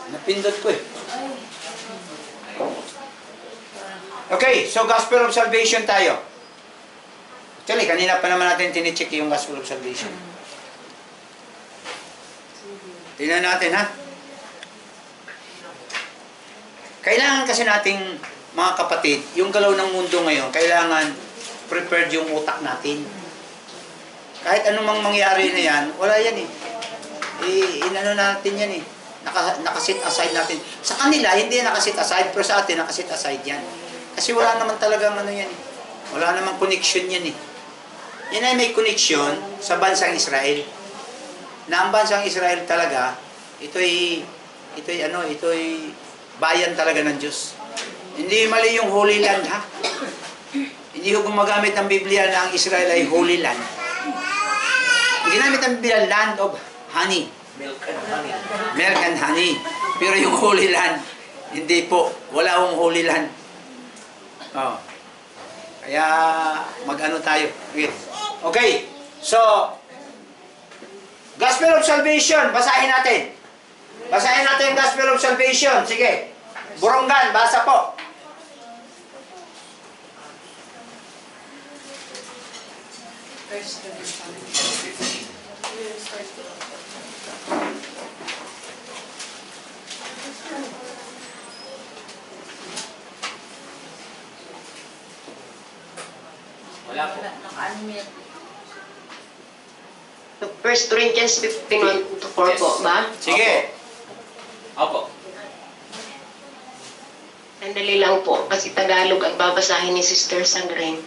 Napindot ko eh. Okay, so Gospel of Salvation tayo. Actually, kanina pa naman natin tinicheck yung Gospel of Salvation. Tingnan natin ha. Kailangan kasi nating, mga kapatid, yung galaw ng mundo ngayon, kailangan prepared yung utak natin. Kahit anumang mangyari na yan, wala yan eh. Inano natin yan eh. Nakasit aside natin. Sa kanila, hindi nakasit aside, pero sa atin, nakasit aside yan. Kasi wala naman talagang ano yan eh. Wala namang connection yan eh. Yan ay may connection sa bansang Israel. Na ang bansang Israel talaga, ito'y bayan talaga ng Diyos. Hindi mali yung Holy Land ha. Hindi ko gumagamit ng Biblia na ang Israel ay Holy Land. Ginamit ang Biblia, land of honey. Milk and honey. Milk and honey. Pero yung Holy Land, hindi po. Wala akong Holy Land. Oh. Kaya mag-ano tayo. Okay. So, Gospel of Salvation. Basahin natin. Basahin natin yung Gospel of Salvation. Sige. Buronggan, basa po. Wala po. 1 Corinthians 15:1-4 po ba? Sige. Opo. Sandali lang po, kasi Tagalog ang babasahin ni Sister Sangren.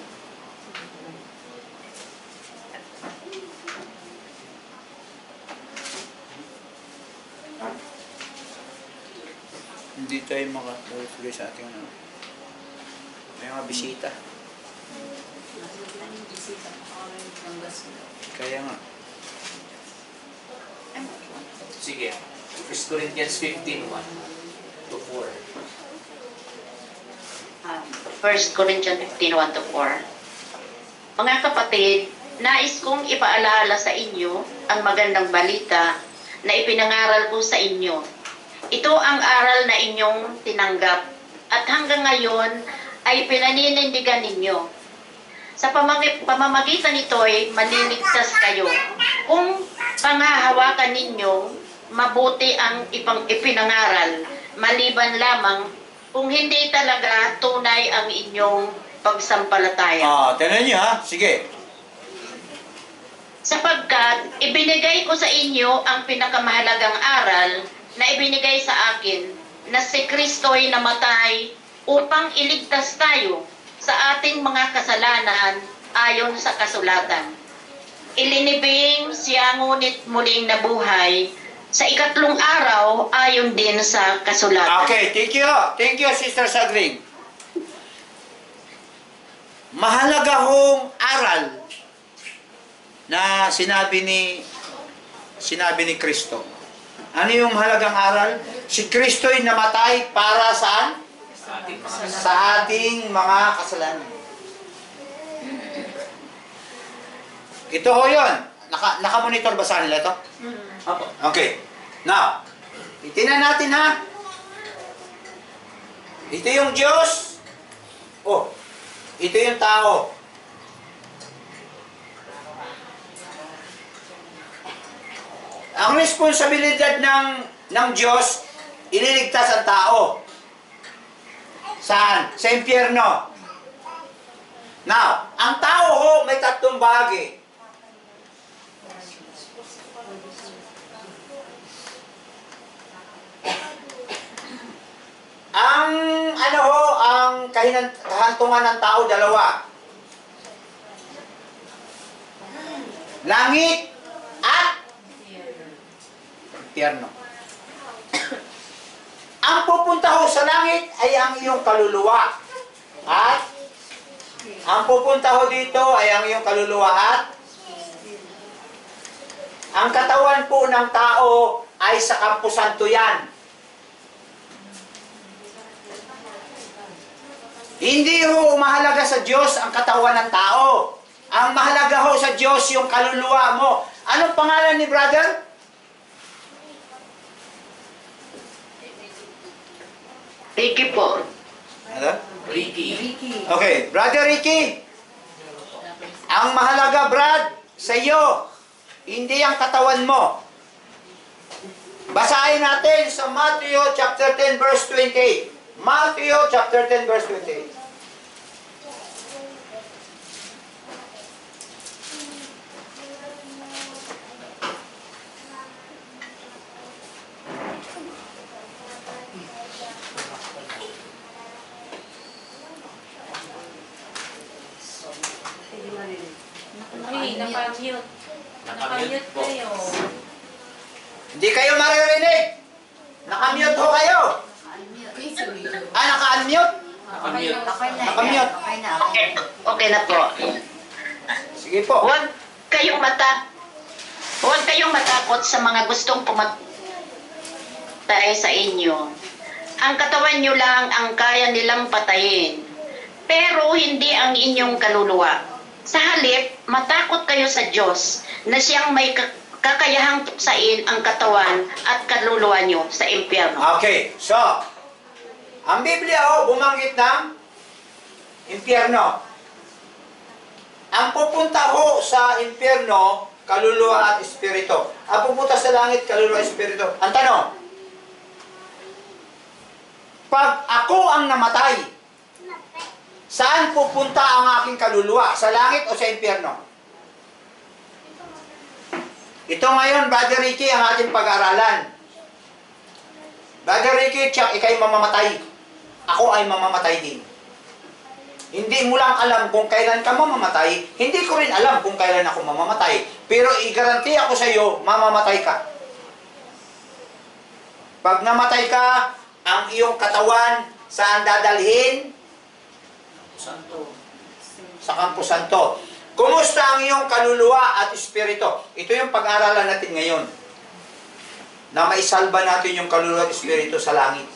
Hindi tayo makatuloy sa ating ano. May mga bisita. Kaya nga. Sige. 1 Corinthians 15:1-4. 1 Corinthians 15:1-4. Mga kapatid, nais kong ipaalala sa inyo ang magandang balita na ipinangaral ko sa inyo. Ito ang aral na inyong tinanggap at hanggang ngayon ay pinaninindigan ninyo. Sa pamamagitan nito ay maliligtas kayo. Kung panghahawakan ninyo, mabuti ang ipinangaral, maliban lamang kung hindi talaga tunay ang inyong pagsampalataya. Tignan niyo ha. Sige. Sapagkat ibinigay ko sa inyo ang pinakamahalagang aral na ibinigay sa akin, na si Kristo ay namatay upang iligtas tayo sa ating mga kasalanan ayon sa kasulatan. Ilinibing siya ngunit muling nabuhay sa ikatlong araw ayon din sa kasulatan. Okay, thank you. Thank you, Sister Sagring. Mahalaga hong aral na sinabi ni Kristo. Ano yung mahalagang aral? Si Kristo'y namatay para saan? Sa ating mga Sa ating mga kasalanan. Ito ho yun. Naka-monitor ba sa nila ito? Opo. Okay. Now, itinan natin ha. Ito yung Diyos. Oh, ito yung tao. Ang responsibilidad ng Diyos, ililigtas ang tao. Saan? Sa impyerno. Now, ang tao ho, may tatlong bahagi. Ang kahantungan ng tao, dalawa. Langit at impyerno. Ang pupunta ho sa langit ay ang iyong kaluluwa. At ang pupunta ho dito ay ang iyong kaluluwa at ang katawan po ng tao ay sa Kampo Santo yan. Hindi ho mahalaga sa Diyos ang katawan ng tao. Ang mahalaga ho sa Diyos yung kaluluwa mo. Anong pangalan ni brother? Ricky po. Ano? Ricky. Okay, Brother Ricky, ang mahalaga, Brad, sa iyo, hindi ang katawan mo. Basahin natin sa Matthew chapter 10 verse 28. Matthew chapter 10 verse 28. Ay, naka-mute. Naka-mute po. kayo. Hindi kayo maririnig. Nakamute ho kayo. Naka-unmute? Nakamute. Nakamute. Okay, okay na po. Sige po. Huwag kayong matakot sa mga gustong pumatay sa inyo. Ang katawan nyo lang ang kaya nilang patayin, pero hindi ang inyong kaluluwa. Sa halip, matakot kayo sa Diyos na siyang may kakayahang tuksain ang katawan at kaluluwa nyo sa impyerno. Okay, so, ang Biblia bumanggit ng impyerno. Ang pupunta ho sa impyerno, kaluluwa at espiritu. Ang pupunta sa langit, kaluluwa at espiritu. Ang tanong, pag ako ang namatay, saan pupunta ang aking kaluluwa? Sa langit o sa impyerno? Ito ngayon, Brother Ricky, ang ating pag-aralan. Brother Ricky, tiyak, ikay mamamatay. Ako ay mamamatay din. Hindi mo lang alam kung kailan ka mamamatay, hindi ko rin alam kung kailan ako mamamatay. Pero i-garanti ako sa iyo, mamamatay ka. Pag namatay ka, ang iyong katawan, saan dadalhin? Santo. Sa Kampo Santo. Kumusta ang iyong kaluluwa at espiritu? Ito yung pag-aaralan natin ngayon. Na maisalba natin yung kaluluwa at espiritu sa langit.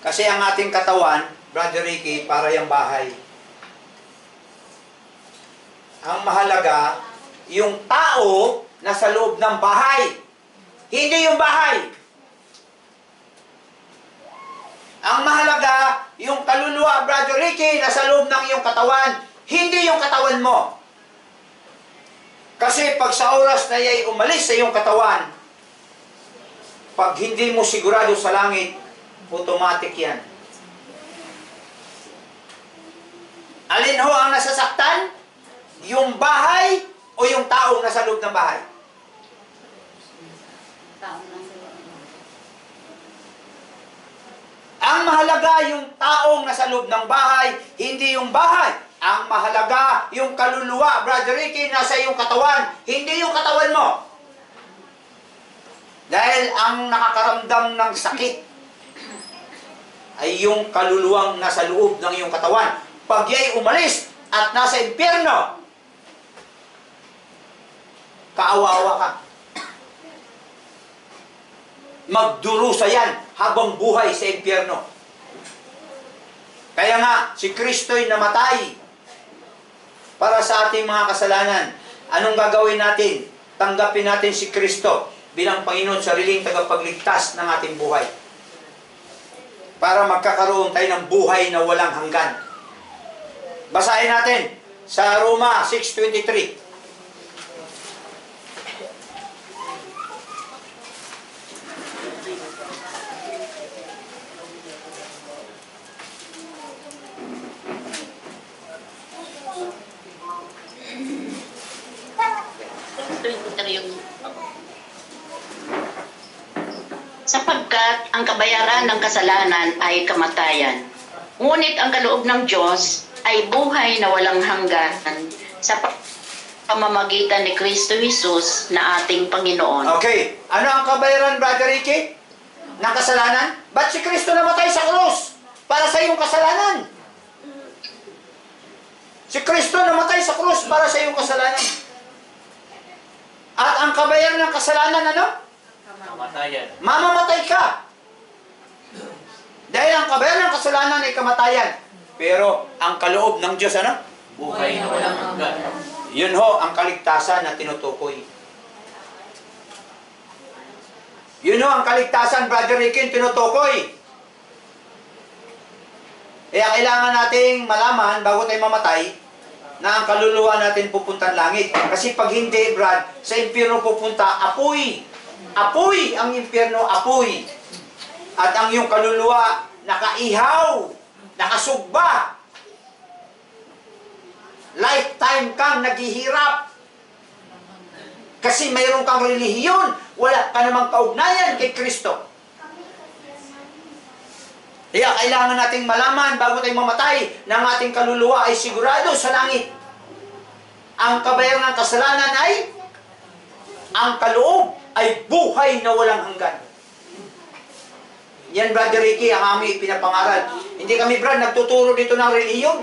Kasi ang ating katawan, Brother Ricky, para yung bahay. Ang mahalaga, yung tao na sa loob ng bahay. Hindi yung bahay. Ang mahalaga, yung kaluluwa, Brother Ricky, na sa loob ng iyong katawan, hindi yung katawan mo. Kasi pag sa oras na iya'y umalis sa iyong katawan, pag hindi mo sigurado sa langit, automatic yan. Alin ho ang nasasaktan? Yung bahay o yung taong nasa loob ng bahay? Ang mahalaga yung taong nasa loob ng bahay, hindi yung bahay. Ang mahalaga yung kaluluwa, Brother Ricky, nasa iyong katawan, hindi yung katawan mo. Dahil ang nakakaramdam ng sakit ay yung kaluluwang nasa loob ng iyong katawan. Pag ya'y umalis at nasa impyerno, kaawawa ka. Magdurusa yan habang buhay sa impyerno. Kaya nga, si Kristo'y namatay para sa ating mga kasalanan. Anong gagawin natin? Tanggapin natin si Kristo bilang Panginoon, sariling tagapagligtas ng ating buhay. Para magkakaroon tayo ng buhay na walang hanggan. Basahin natin sa Roma 6:23. Sapagkat ang kabayaran ng kasalanan ay kamatayan. Ngunit ang kaloob ng Diyos ay buhay na walang hanggan sa pamamagitan ni Kristo Jesus na ating Panginoon. Okay. Ano ang kabayaran, Brother Ricky? Ng kasalanan? Ba't si Kristo namatay sa krus? Para sa iyong kasalanan. Si Kristo namatay sa krus para sa iyong kasalanan. At ang kabayaran ng kasalanan, ano? Kamatayan. Mamamatay ka. Dahil ang kabayaran ng kasalanan ay kamatayan. Pero ang kaloob ng Diyos, ano? Buhay na walang hanggan. Yun ho, ang kaligtasan na tinutukoy. Yun ho, ang kaligtasan, Brother Ricky, tinutukoy. Kaya kailangan nating malaman bago tayo mamatay na ang kaluluwa natin pupuntang langit. Kasi pag hindi, Brad, sa impyerno pupunta, apoy. Apoy ang impyerno, apoy. At ang iyong kaluluwa, nakaihaw, nakasugba. Lifetime kang naghihirap. Kasi mayroon kang relihiyon, wala ka namang kaugnayan kay Kristo. Kaya kailangan nating malaman bago tayo mamatay na ang ating kaluluwa ay sigurado sa langit. Ang kabayaran ng kasalanan ay ang kaloob ay buhay na walang hanggan. Yan, Brother Ricky, ang aming pinapangaral. Hindi kami, Brad, nagtuturo dito ng relihiyon.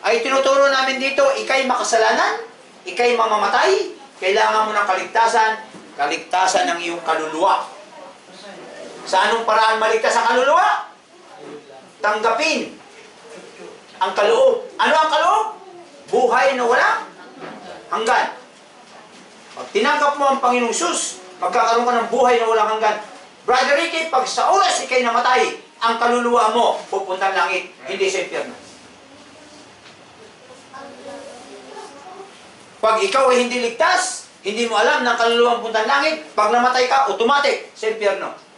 Ay tinuturo namin dito, ikay makasalanan, ikay mamamatay, kailangan mo ng kaligtasan, kaligtasan ng iyong kaluluwa. Sa anong paraan maligtas ang kaluluwa? Tanggapin ang kaloob. Ano ang kaloob? Buhay na walang hanggan. Pag tinanggap mo ang Panginoong Sus, magkakaroon ka ng buhay na walang hanggan. Brother Ricky, pag sa oras ikay namatay, ang kaluluwa mo pupuntang langit, hindi sa impyerno. Pag ikaw ay hindi ligtas, hindi mo alam na ang kaluluwa ang puntang langit, pag namatay ka, automatic sa impyerno.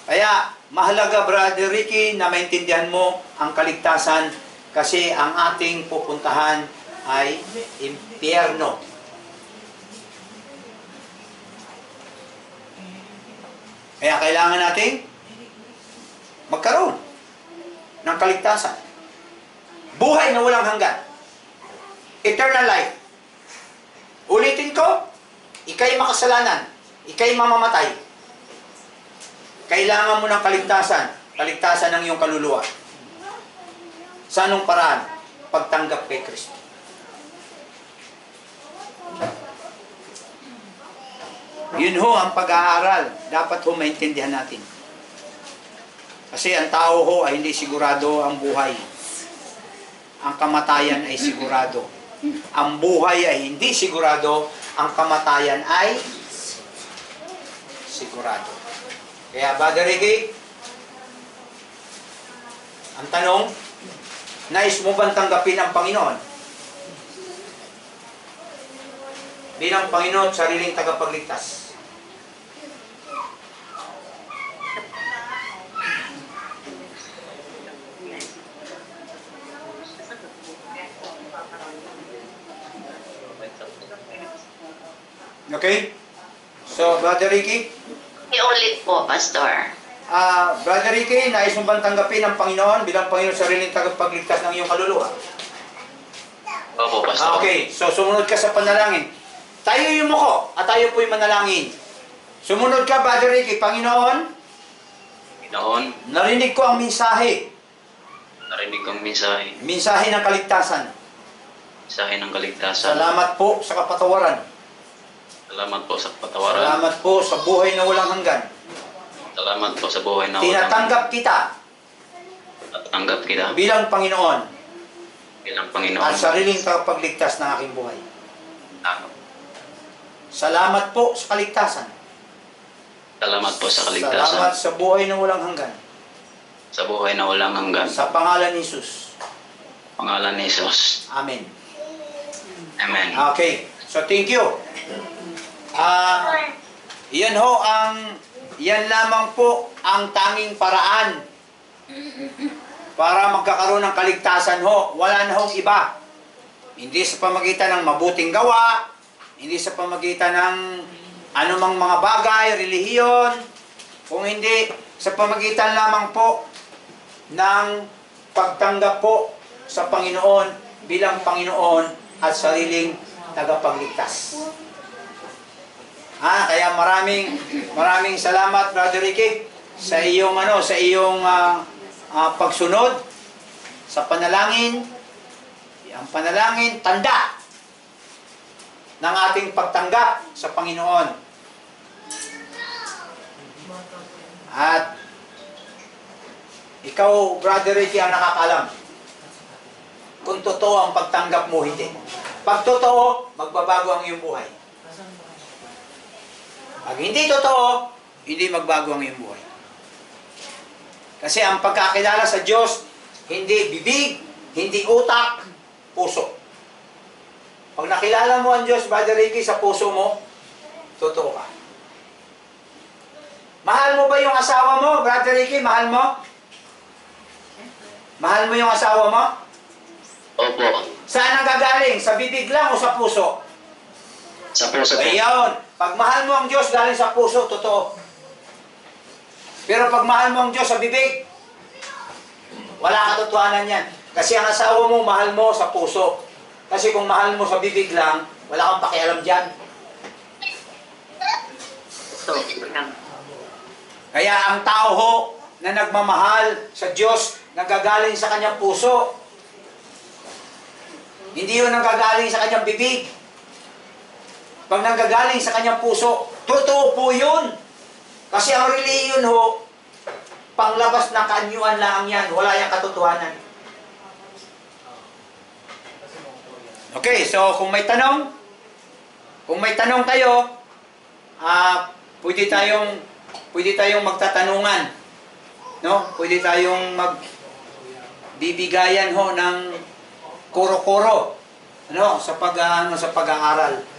Kaya, mahalaga, Brother Ricky, na maintindihan mo ang kaligtasan kasi ang ating pupuntahan ay impyerno. Kaya kailangan nating magkaroon ng kaligtasan. Buhay na walang hanggan. Eternal life. Ulitin ko, ikay makasalanan, ikay mamamatay. Kailangan mo ng kaligtasan. Kaligtasan ng iyong kaluluwa. Sa anong paraan? Pagtanggap kay Kristo. Yun ho ang pag-aaral. Dapat ho maintindihan natin. Kasi ang tao ho ay hindi sigurado ang buhay. Ang kamatayan ay sigurado. Ang buhay ay hindi sigurado. Ang kamatayan ay sigurado. Kaya, Brother Ricky, ang tanong, nais mo bang tanggapin ang Panginoon? Bilang Panginoon, sariling tagapagligtas. Okay? So, Brother Ricky, Iulit po, Pastor. Brother Ricky, nais mo bang tanggapin ang Panginoon bilang Panginoon sariling tagapagligtas ng iyong kaluluwa? Opo, Pastor. Okay, so sumunod ka sa panalangin. Tayo yung muko at tayo po'y manalangin. Sumunod ka, Brother Ricky. Panginoon, Panginoon, narinig ko ang mensahe. narinig kong mensahe. Mensahe ng kaligtasan. Mensahe ng kaligtasan. Salamat po sa kapatawaran. Salamat po sa patawaran. Salamat po sa buhay na walang hanggan. Salamat po sa buhay na Tinatanggap kita at tanggap kita bilang Panginoon bilang Panginoon. at sariling tagapagligtas ng aking buhay. Tanggap. Salamat po sa kaligtasan. Salamat po sa Salamat kaligtasan. sa buhay na walang hanggan. Sa buhay na walang hanggan. Sa pangalan ni Jesus. Pangalan ni Jesus. Amen. Amen. Okay. So, thank you. Yan lamang po ang tanging paraan para magkakaroon ng kaligtasan ho. Wala na hong iba. Hindi sa pamagitan ng mabuting gawa, hindi sa pamagitan ng anumang mga bagay, relihiyon, kung hindi sa pamagitan lamang po ng pagtanggap po sa Panginoon bilang Panginoon at sariling tagapagligtas. Kaya maraming salamat, Brother Ricky, sa iyong pagsunod sa panalangin. Ang panalangin tanda ng ating pagtanggap sa Panginoon. At ikaw, Brother Ricky, ang nakakalam kung totoo ang pagtanggap mo, hindi. Pag totoo, magbabago ang iyong buhay. Pag hindi totoo, hindi magbago ang iyong buhay. Kasi ang pagkakilala sa Diyos, hindi bibig, hindi utak, puso. Pag nakilala mo ang Diyos, Brother Ricky, sa puso mo, totoo ka. Mahal mo ba yung asawa mo, Brother Ricky? Mahal mo? Mahal mo yung asawa mo? Opo. Saan ang gagaling? Sa bibig lang o sa puso? Sa puso po. Ayun. Pag mahal mo ang Diyos, galing sa puso, totoo. Pero pag mahal mo ang Diyos sa bibig, wala katotohanan yan. Kasi ang asawa mo, mahal mo sa puso. Kasi kung mahal mo sa bibig lang, wala kang pakialam dyan. So, Kaya ang tao ho na nagmamahal sa Diyos, nagagaling sa kanyang puso. Hindi yun nagagaling sa kanyang bibig. Pag nanggagaling sa kanyang puso, totoo po yun. Kasi ang reliyon ho, panglabas na kaanyuan lang yan. Wala yung katotohanan. Okay, so kung may tanong kayo, pwede tayong magtatanungan. No? Pwede tayong magbibigayan ho ng kuro-kuro, ano, sa pag-aaral.